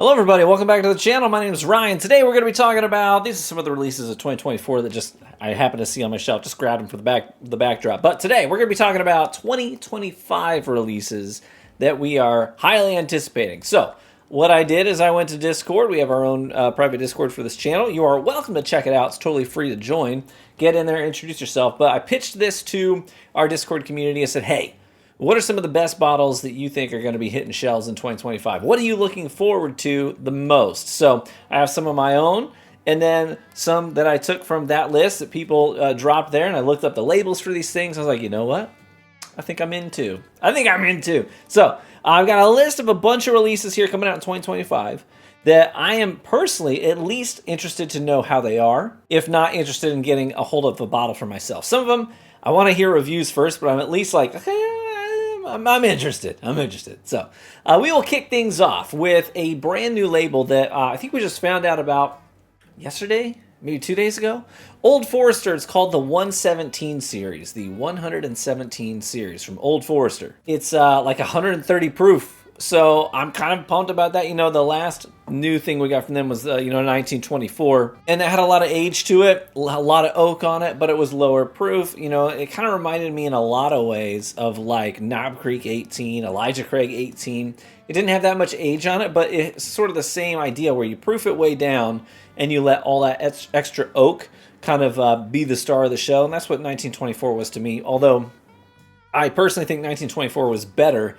Hello everybody, welcome back to the channel. My name is Ryan. Today we're going to be talking about, these are some of the releases of 2024 that I happen to see on my shelf. Just grabbed them for the backdrop. But today we're going to be talking about 2025 releases that we are highly anticipating. So what I did is I went to Discord. We have our own private Discord for this channel. You are welcome to check it out. It's totally free to join. Get in there, introduce yourself. But I pitched this to our Discord community. I said, hey, what are some of the best bottles that you think are going to be hitting shelves in 2025? What are you looking forward to the most? So I have some of my own, and then some that I took from that list that people dropped there, and I looked up the labels for these things. I was like, you know what? I think I'm into. So I've got a list of a bunch of releases here coming out in 2025 that I am personally at least interested to know how they are, if not interested in getting a hold of a bottle for myself. Some of them, I want to hear reviews first, but I'm at least like, okay, I'm interested. So we will kick things off with a brand new label that I think we just found out about yesterday, maybe 2 days ago. Old Forester. It's called the 117 series, the 117 series from Old Forester. It's like 130 proof. So I'm kind of pumped about that. You know, the last new thing we got from them was, 1924. And it had a lot of age to it, a lot of oak on it, but it was lower proof. You know, it kind of reminded me in a lot of ways of like Knob Creek 18, Elijah Craig 18. It didn't have that much age on it, but it's sort of the same idea where you proof it way down and you let all that extra oak kind of be the star of the show. And that's what 1924 was to me. Although I personally think 1924 was better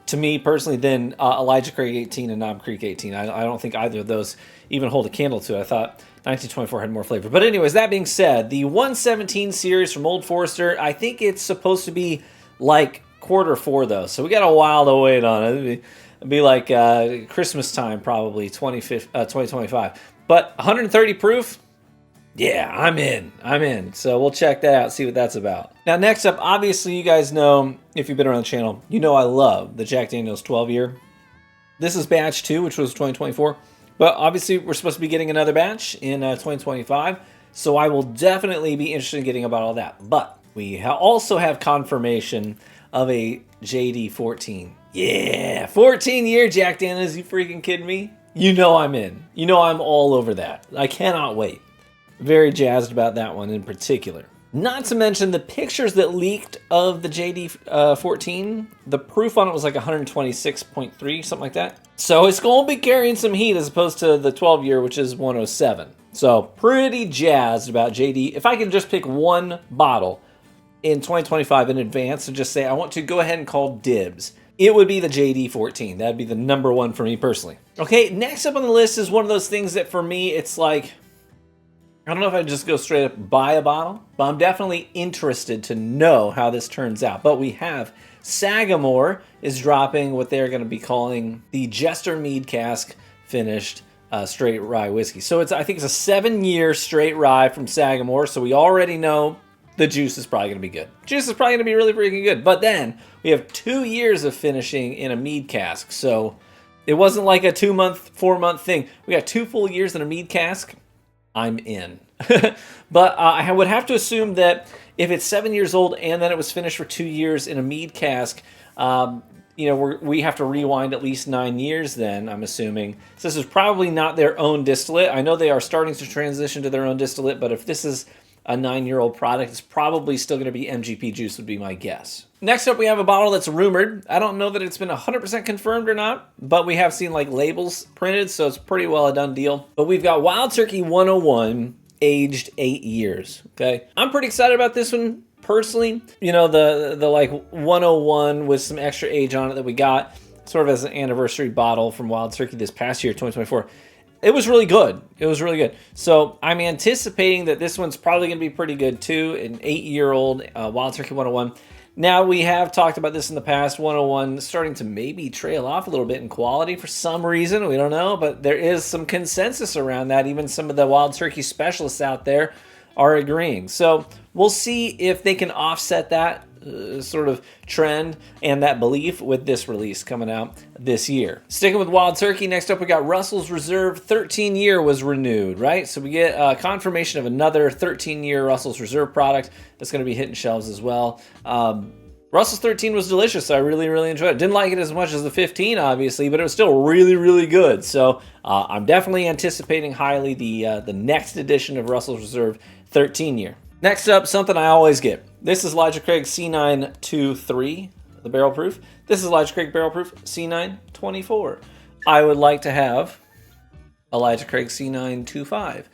to me personally than Elijah Craig 18 and Knob Creek 18. I don't think either of those even hold a candle to it. I thought 1924 had more flavor. But anyways, that being said, the 117 series from Old Forester, I think it's supposed to be like Q4 though. So we got a while to wait on it. It'd be like Christmas time probably, 2025. But 130 proof, yeah, I'm in. So we'll check that out, see what that's about. Now, next up, obviously, you guys know, if you've been around the channel, you know I love the Jack Daniel's 12-year. This is batch 2, which was 2024. But obviously, we're supposed to be getting another batch in 2025. So I will definitely be interested in getting about all that. But we also have confirmation of a JD 14. Yeah, 14-year Jack Daniel's, you freaking kidding me? You know I'm in. You know I'm all over that. I cannot wait. Very jazzed about that one in particular. Not to mention the pictures that leaked of the JD 14. The proof on it was like 126.3, something like that. So it's going to be carrying some heat as opposed to the 12-year, which is 107. So pretty jazzed about JD. If I can just pick one bottle in 2025 in advance and just say I want to go ahead and call dibs, it would be the JD 14. That'd be the number one for me personally. Okay, next up on the list is one of those things that for me, it's like, I don't know if I'd just go straight up buy a bottle, but I'm definitely interested to know how this turns out. But we have Sagamore is dropping what they're going to be calling the Jester Mead Cask finished straight rye whiskey. So I think it's a 7-year straight rye from Sagamore. So we already know the juice is probably going to be good. Juice is probably going to be really freaking good. But then we have 2 years of finishing in a mead cask. So it wasn't like a 2-month, 4-month thing. We got 2 full years in a mead cask. I'm in. But I would have to assume that if it's 7 years old and then it was finished for 2 years in a mead cask, we have to rewind at least 9 years then, I'm assuming. So this is probably not their own distillate. I know they are starting to transition to their own distillate, but if this is a 9-year-old product, it's probably still going to be MGP juice would be my guess. Next up, we have a bottle that's rumored. I don't know that it's been 100% confirmed or not, but we have seen like labels printed, so it's pretty well a done deal. But we've got Wild Turkey 101, aged 8 years, okay? I'm pretty excited about this one, personally. You know, the like 101 with some extra age on it that we got, sort of as an anniversary bottle from Wild Turkey this past year, 2024. It was really good. So I'm anticipating that this one's probably going to be pretty good too. An 8-year-old Wild Turkey 101. Now, we have talked about this in the past. 101 starting to maybe trail off a little bit in quality for some reason. We don't know, but there is some consensus around that. Even some of the Wild Turkey specialists out there are agreeing. So we'll see if they can offset that sort of trend and that belief with this release coming out this year. Sticking with Wild Turkey, next up we got Russell's Reserve 13-year was renewed, right? So we get confirmation of another 13-year Russell's Reserve product that's going to be hitting shelves as well. Russell's 13 was delicious. I really, really enjoyed it. Didn't like it as much as the 15, obviously, but it was still really, really good. So I'm definitely anticipating highly the next edition of Russell's Reserve 13 year. Next up, something I always get. This is Elijah Craig C923, the barrel proof. This is Elijah Craig barrel proof C924. I would like to have Elijah Craig C925.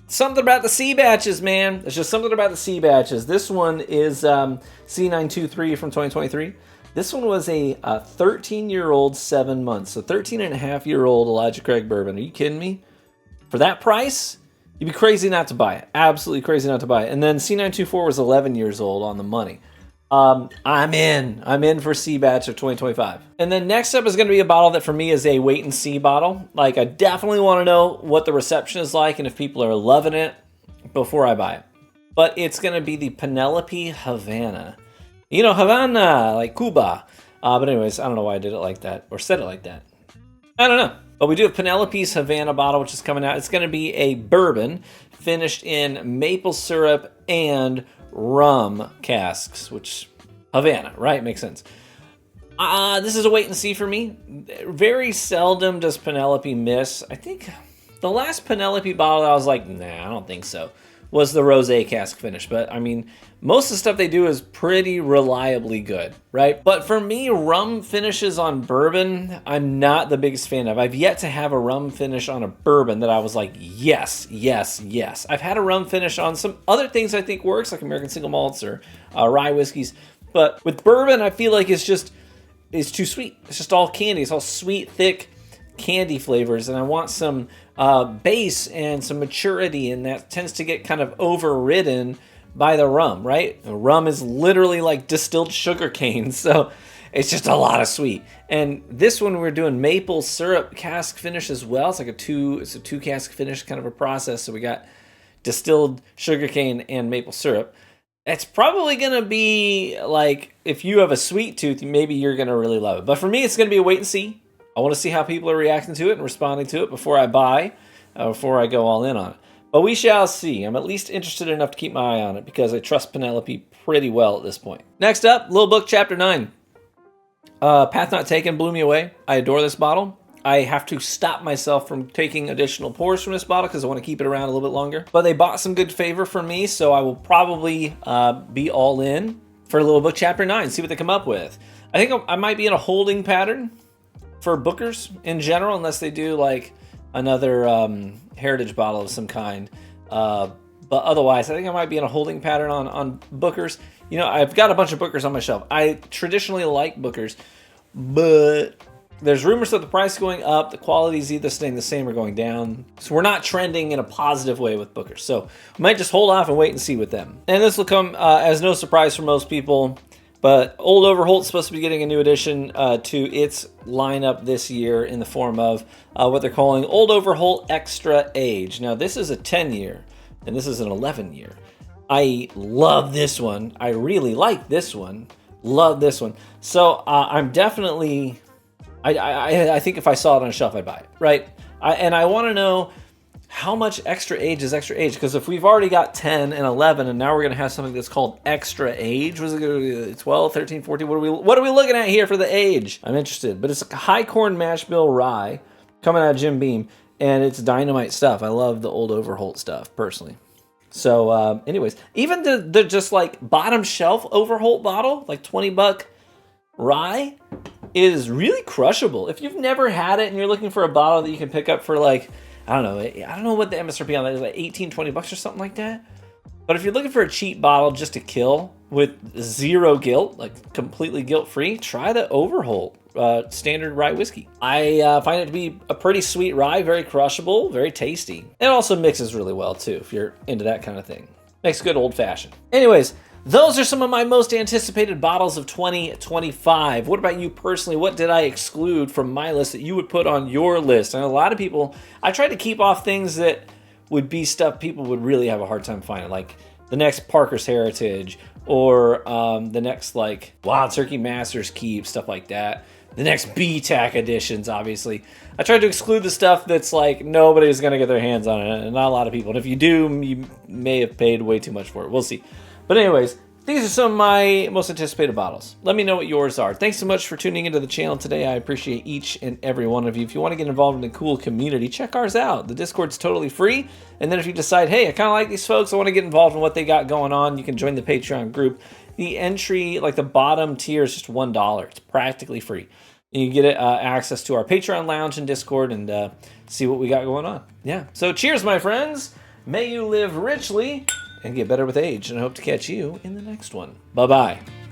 Something about the C batches, man. There's just something about the C batches. This one is C923 from 2023. This one was a 13-year-old, 7 months. So 13-and-a-half-year-old Elijah Craig bourbon. Are you kidding me? For that price, you'd be crazy not to buy it. Absolutely crazy not to buy it. And then C924 was 11 years old on the money. I'm in for C batch of 2025. And then next up is going to be a bottle that for me is a wait and see bottle. Like, I definitely want to know what the reception is like and if people are loving it before I buy it. But it's going to be the Penelope Havana. You know, Havana, like Cuba. But anyways, I don't know why I did it like that or said it like that. I don't know. But we do have Penelope's Havana bottle, which is coming out. It's going to be a bourbon finished in maple syrup and rum casks, which Havana, right? Makes sense. This is a wait and see for me. Very seldom does Penelope miss. I think the last Penelope bottle I was like, nah, I don't think so, was the rosé cask finish. But I mean, most of the stuff they do is pretty reliably good, right? But for me, rum finishes on bourbon, I'm not the biggest fan of. I've yet to have a rum finish on a bourbon that I was like, yes, yes, yes. I've had a rum finish on some other things I think works, like American single malts or rye whiskeys. But with bourbon, I feel like it's too sweet. It's just all candy. It's all sweet, thick candy flavors. And I want some base and some maturity, and that tends to get kind of overridden by the rum, right? Rum is literally like distilled sugar cane, so it's just a lot of sweet. And this one we're doing maple syrup cask finish as well. It's like a two cask finish kind of a process. So we got distilled sugar cane and maple syrup. It's probably gonna be like, if you have a sweet tooth, maybe you're gonna really love it. But for me, it's gonna be a wait and see. I want to see how people are reacting to it and responding to it before I buy, before I go all in on it. But we shall see. I'm at least interested enough to keep my eye on it because I trust Penelope pretty well at this point. Next up, Little Book Chapter 9. Path Not Taken blew me away. I adore this bottle. I have to stop myself from taking additional pours from this bottle because I want to keep it around a little bit longer. But they bought some good favor from me, so I will probably be all in for Little Book Chapter 9, see what they come up with. I think I might be in a holding pattern for Bookers in general, unless they do like another heritage bottle of some kind. But otherwise, I think I might be in a holding pattern on Bookers. You know, I've got a bunch of Bookers on my shelf. I traditionally like Bookers, but there's rumors that the price is going up, the quality is either staying the same or going down. So we're not trending in a positive way with Bookers. So we might just hold off and wait and see with them. And this will come as no surprise for most people, but Old Overholt is supposed to be getting a new addition to its lineup this year in the form of what they're calling Old Overholt Extra Age. Now, this is a 10-year, and this is an 11-year. I love this one. I really like this one. Love this one. So I'm definitely... I think if I saw it on a shelf, I'd buy it, right? And I want to know how much extra age is extra age, because if we've already got 10 and 11, and now we're going to have something that's called extra age, was it going to be 12, 13, 14? What are we looking at here for the age? I'm interested, but it's a high corn mash bill rye coming out of Jim Beam, and it's dynamite stuff. I love the Old Overholt stuff personally. So, anyways, even the just like bottom shelf Overholt bottle, like $20 rye, is really crushable. If you've never had it and you're looking for a bottle that you can pick up for like, I don't know what the MSRP on that is, like 18, $20 or something like that. But if you're looking for a cheap bottle just to kill with zero guilt, like completely guilt-free, try the Overholt standard rye whiskey. I find it to be a pretty sweet rye, very crushable, very tasty. It also mixes really well too, if you're into that kind of thing. Makes good old-fashioned. Anyways, those are some of my most anticipated bottles of 2025. What about you personally? What did I exclude from my list that you would put on your list? And a lot of people, I tried to keep off things that would be stuff people would really have a hard time finding, like the next Parker's Heritage, or the next like Wild Turkey Masters Keep, stuff like that. The next BTAC editions, obviously. I tried to exclude the stuff that's like nobody's going to get their hands on it, and not a lot of people. And if you do, you may have paid way too much for it. We'll see. But anyways, These are some of my most anticipated bottles. Let me know what yours are. Thanks so much for tuning into the channel today. I appreciate each and every one of you. If you want to get involved in a cool community, check ours out. The Discord's totally free. And then if you decide, hey, I kind of like these folks, I want to get involved in what they got going on, you can join the Patreon group. The entry, like the bottom tier, is just $1. It's practically free. And you get access to our Patreon lounge and Discord and see what we got going on. Yeah. So cheers, my friends. May you live richly and get better with age. And I hope to catch you in the next one. Bye-bye.